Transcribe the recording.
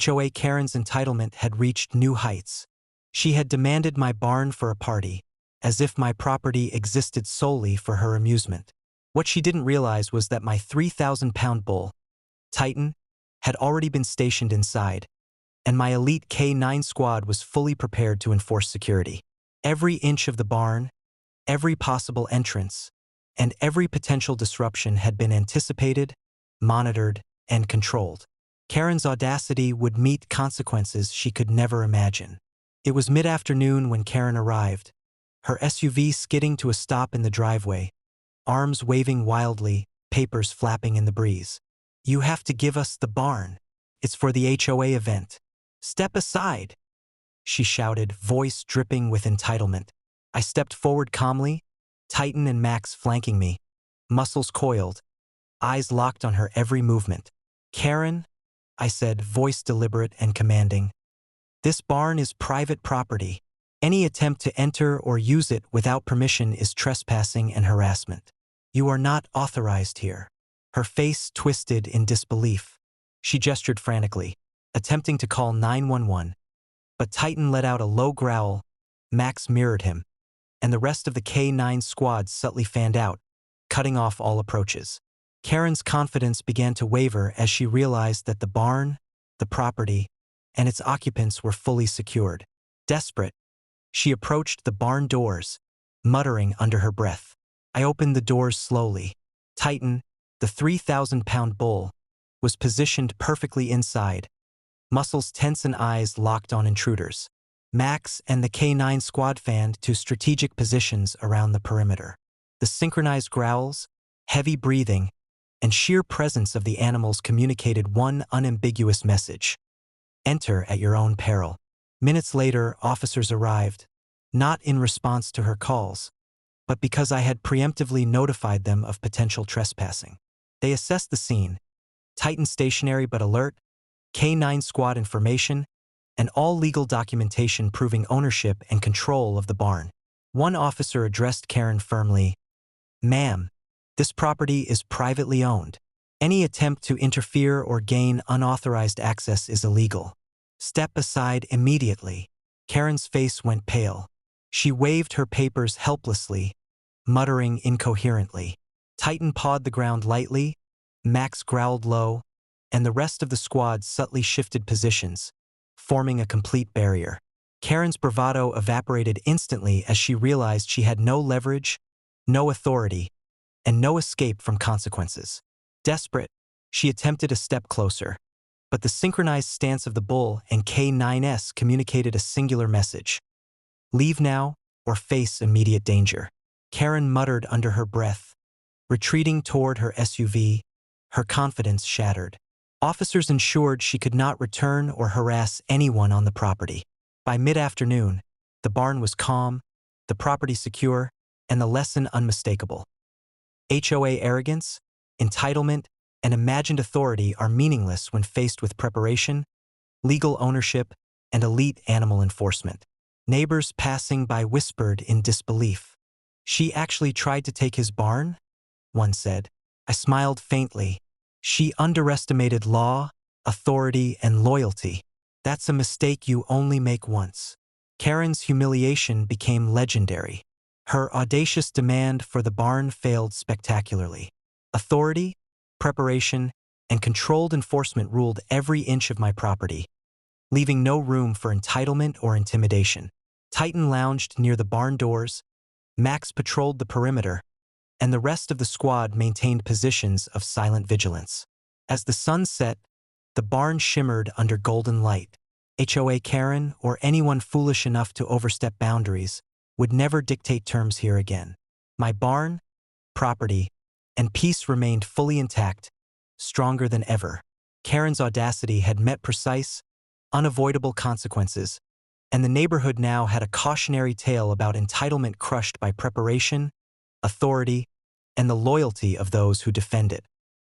HOA Karen's entitlement had reached new heights. She had demanded my barn for a party, as if my property existed solely for her amusement. What she didn't realize was that my 3,000-pound bull, Titan, had already been stationed inside, and my elite K9 squad was fully prepared to enforce security. Every inch of the barn, every possible entrance, and every potential disruption had been anticipated, monitored, and controlled. Karen's audacity would meet consequences she could never imagine. It was mid-afternoon when Karen arrived, her SUV skidding to a stop in the driveway, arms waving wildly, papers flapping in the breeze. "You have to give us the barn. It's for the HOA event. Step aside," she shouted, voice dripping with entitlement. I stepped forward calmly, Titan and Max flanking me, muscles coiled, eyes locked on her every movement. "Karen," I said, voice deliberate and commanding, "this barn is private property. Any attempt to enter or use it without permission is trespassing and harassment. You are not authorized here." Her face twisted in disbelief. She gestured frantically, attempting to call 911. But Titan let out a low growl, Max mirrored him, and the rest of the K9 squad subtly fanned out, cutting off all approaches. Karen's confidence began to waver as she realized that the barn, the property, and its occupants were fully secured. Desperate, she approached the barn doors, muttering under her breath. I opened the doors slowly. Titan, the 3,000-pound bull, was positioned perfectly inside, muscles tense and eyes locked on intruders. Max and the K9 squad fanned to strategic positions around the perimeter. The synchronized growls, heavy breathing, and sheer presence of the animals communicated one unambiguous message: enter at your own peril. Minutes later, officers arrived, not in response to her calls, but because I had preemptively notified them of potential trespassing. They assessed the scene, Titan stationary but alert, K9 squad information, and all legal documentation proving ownership and control of the barn. One officer addressed Karen firmly, "Ma'am, this property is privately owned. Any attempt to interfere or gain unauthorized access is illegal. Step aside immediately." Karen's face went pale. She waved her papers helplessly, muttering incoherently. Titan pawed the ground lightly, Max growled low, and the rest of the squad subtly shifted positions, forming a complete barrier. Karen's bravado evaporated instantly as she realized she had no leverage, no authority, and no escape from consequences. Desperate, she attempted a step closer, but the synchronized stance of the bull and K9S communicated a singular message: leave now or face immediate danger. Karen muttered under her breath, retreating toward her SUV, her confidence shattered. Officers ensured she could not return or harass anyone on the property. By mid-afternoon, the barn was calm, the property secure, and the lesson unmistakable. HOA arrogance, entitlement, and imagined authority are meaningless when faced with preparation, legal ownership, and elite animal enforcement. Neighbors passing by whispered in disbelief. "She actually tried to take his barn?" one said. I smiled faintly. "She underestimated law, authority, and loyalty. That's a mistake you only make once." Karen's humiliation became legendary. Her audacious demand for the barn failed spectacularly. Authority, preparation, and controlled enforcement ruled every inch of my property, leaving no room for entitlement or intimidation. Titan lounged near the barn doors, Max patrolled the perimeter, and the rest of the squad maintained positions of silent vigilance. As the sun set, the barn shimmered under golden light. HOA Karen, or anyone foolish enough to overstep boundaries, would never dictate terms here again. My barn, property, and peace remained fully intact, stronger than ever. Karen's audacity had met precise, unavoidable consequences, and the neighborhood now had a cautionary tale about entitlement crushed by preparation, authority, and the loyalty of those who defend it.